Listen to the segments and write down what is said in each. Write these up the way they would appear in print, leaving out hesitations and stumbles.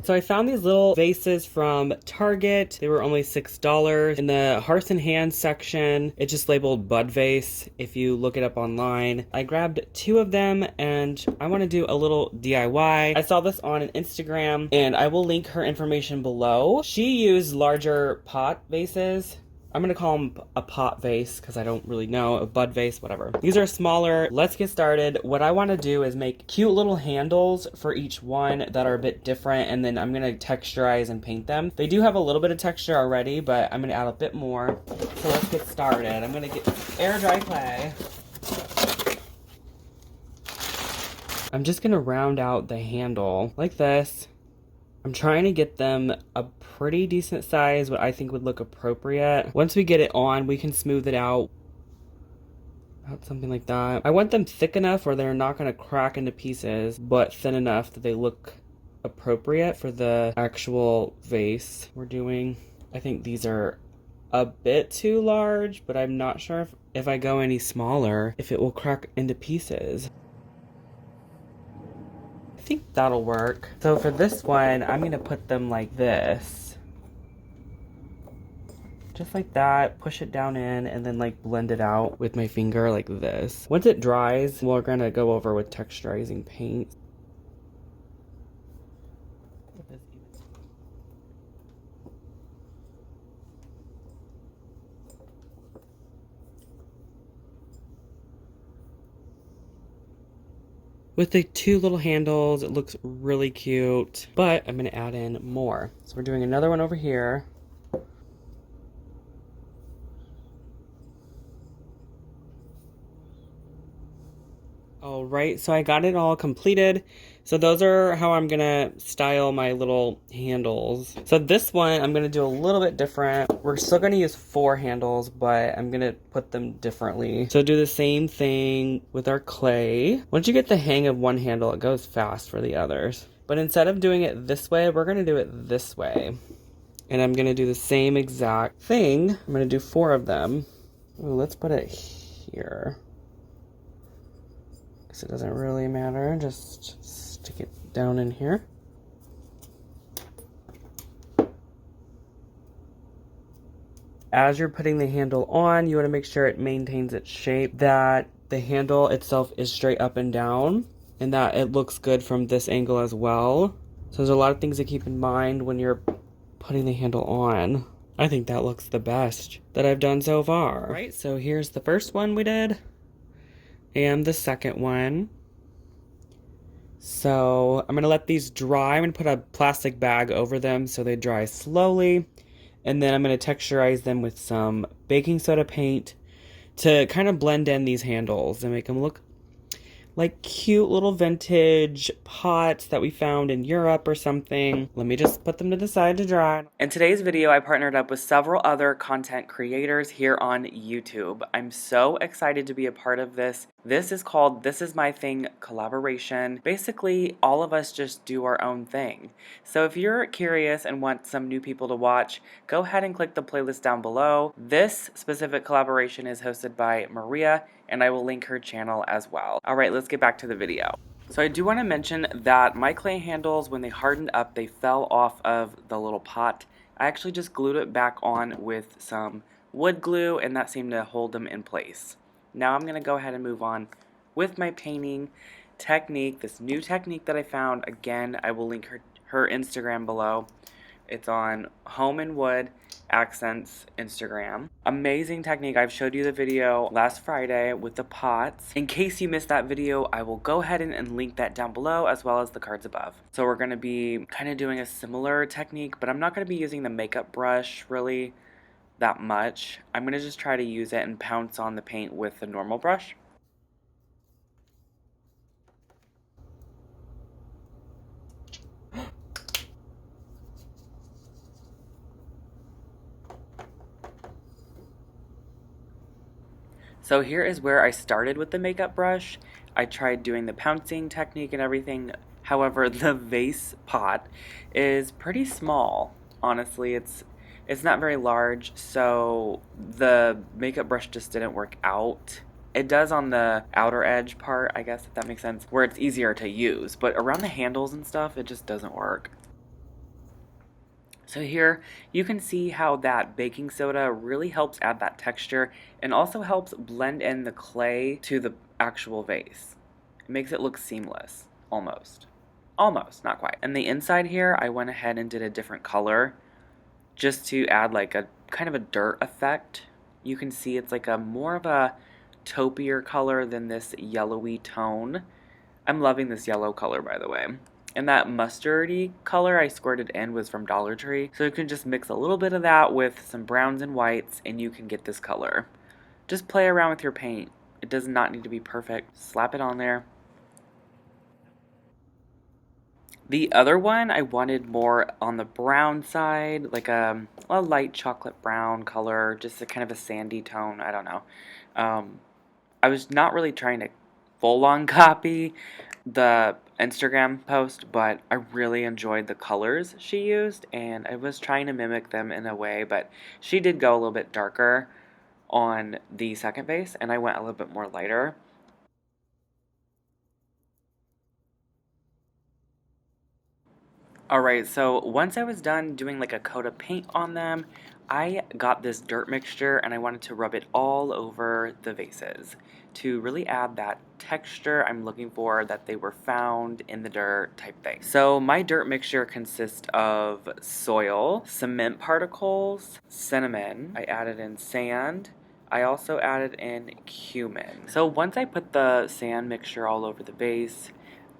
So I found these little vases from Target. They were only $6. In the hearts and hands section, it's just labeled Bud Vase if you look it up online. I grabbed 2 of them and I want to do a little DIY. I saw this on an Instagram and I will link her information below. She used larger pot vases. I'm gonna call them a pot vase because I don't really know, a bud vase, whatever. These are smaller. Let's get started. What I want to do is make cute little handles for each one that are a bit different, and then I'm gonna texturize and paint them. They do have a little bit of texture already, but I'm gonna add a bit more. So let's get started. I'm gonna get air dry clay. I'm just gonna round out the handle like this. I'm trying to get them a pretty decent size, what I think would look appropriate. Once we get it on, we can smooth it out. About something like that. I want them thick enough where they're not gonna crack into pieces, but thin enough that they look appropriate for the actual vase we're doing. I think these are a bit too large, but I'm not sure if I go any smaller, if it will crack into pieces. I think that'll work. So for this one, I'm gonna put them like this. Just like that, push it down in, and then like blend it out with my finger like this. Once it dries, we're gonna go over with texturizing paint. With the 2 little handles, it looks really cute, but I'm gonna add in more. So we're doing another one over here. All right, so I got it all completed. So those are how I'm gonna style my little handles. So this one, I'm gonna do a little bit different. We're still gonna use 4 handles, but I'm gonna put them differently. So do the same thing with our clay. Once you get the hang of one handle, it goes fast for the others. But instead of doing it this way, we're gonna do it this way. And I'm gonna do the same exact thing. I'm gonna do 4 of them. Ooh, let's put it here. It doesn't really matter, just stick it down in here. As you're putting the handle on, you want to make sure it maintains its shape, that the handle itself is straight up and down, and that it looks good from this angle as well. So there's a lot of things to keep in mind when you're putting the handle on. I think that looks the best that I've done so far. All right, so here's the first one we did. And the second one. So I'm gonna let these dry. I'm gonna put a plastic bag over them so they dry slowly. And then I'm gonna texturize them with some baking soda paint to kind of blend in these handles and make them look like cute little vintage pots that we found in Europe or something. Let me just put them to the side to dry. In today's video, I partnered up with several other content creators here on YouTube. I'm so excited to be a part of this. This is called This Is My Thing collaboration. Basically, all of us just do our own thing. So if you're curious and want some new people to watch, go ahead and click the playlist down below. This specific collaboration is hosted by Maria, and I will link her channel as well. All right, let's get back to the video. So I do want to mention that my clay handles, when they hardened up, they fell off of the little pot. I actually just glued it back on with some wood glue, and that seemed to hold them in place. Now I'm going to go ahead and move on with my painting technique, this new technique that I found. Again, I will link her Instagram below. It's on Home and Wood Accents Instagram. Amazing technique. I've showed you the video last Friday with the pots. In case you missed that video, I will go ahead and link that down below, as well as the cards above. So we're going to be kind of doing a similar technique, but I'm not going to be using the makeup brush really that much. I'm going to just try to use it and pounce on the paint with the normal brush. So here is where I started with the makeup brush. I tried doing the pouncing technique and everything. However, the vase pot is pretty small. Honestly, it's not very large, so the makeup brush just didn't work out. It does on the outer edge part, I guess, if that makes sense, where it's easier to use, but around the handles and stuff, it just doesn't work. So here you can see how that baking soda really helps add that texture and also helps blend in the clay to the actual vase. It makes it look seamless, almost. Almost, not quite. And the inside here, I went ahead and did a different color just to add like a kind of a dirt effect. You can see it's like a more of a taupier color than this yellowy tone. I'm loving this yellow color, by the way. And that mustardy color I squirted in was from Dollar Tree. So you can just mix a little bit of that with some browns and whites and you can get this color. Just play around with your paint. It does not need to be perfect. Slap it on there. The other one, I wanted more on the brown side, like a light chocolate brown color, just a kind of a sandy tone. I don't know. I was not really trying to full-on copy the Instagram post, but I really enjoyed the colors she used, and I was trying to mimic them in a way, but she did go a little bit darker on the second vase, and I went a little bit more lighter. Alright, so once I was done doing like a coat of paint on them, I got this dirt mixture and I wanted to rub it all over the vases to really add that texture I'm looking for that they were found in the dirt type thing. So my dirt mixture consists of soil, cement particles, cinnamon, I added in sand, I also added in cumin. So once I put the sand mixture all over the vase,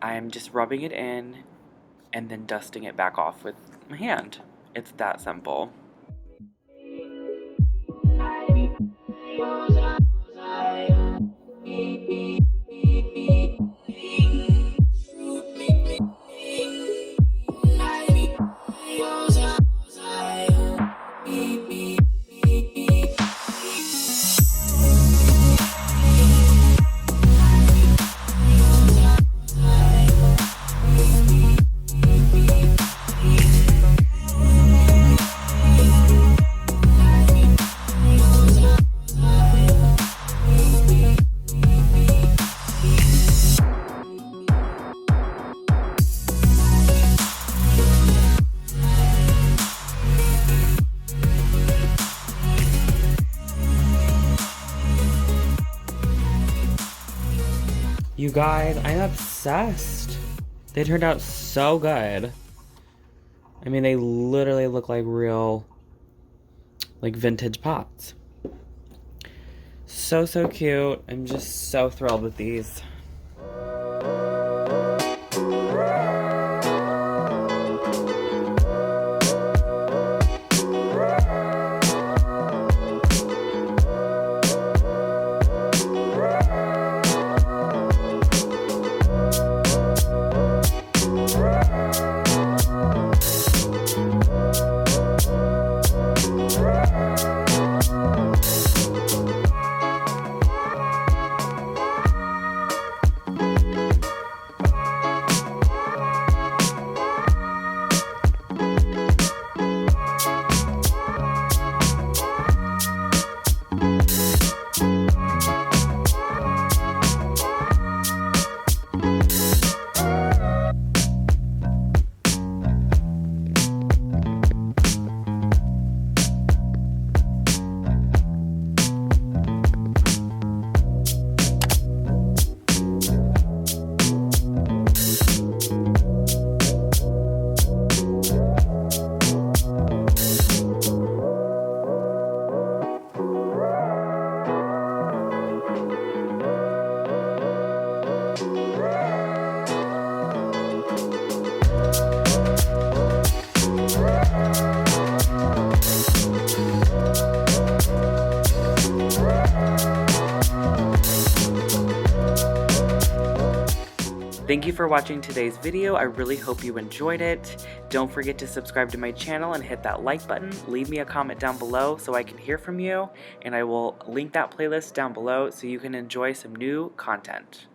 I'm just rubbing it in and then dusting it back off with my hand. It's that simple. You guys, I'm obsessed. They turned out so good. I mean, they literally look like real, like vintage pots. So, so cute. I'm just so thrilled with these. Thank you for watching today's video. I really hope you enjoyed it. Don't forget to subscribe to my channel and hit that like button. Leave me a comment down below so I can hear from you, and I will link that playlist down below so you can enjoy some new content.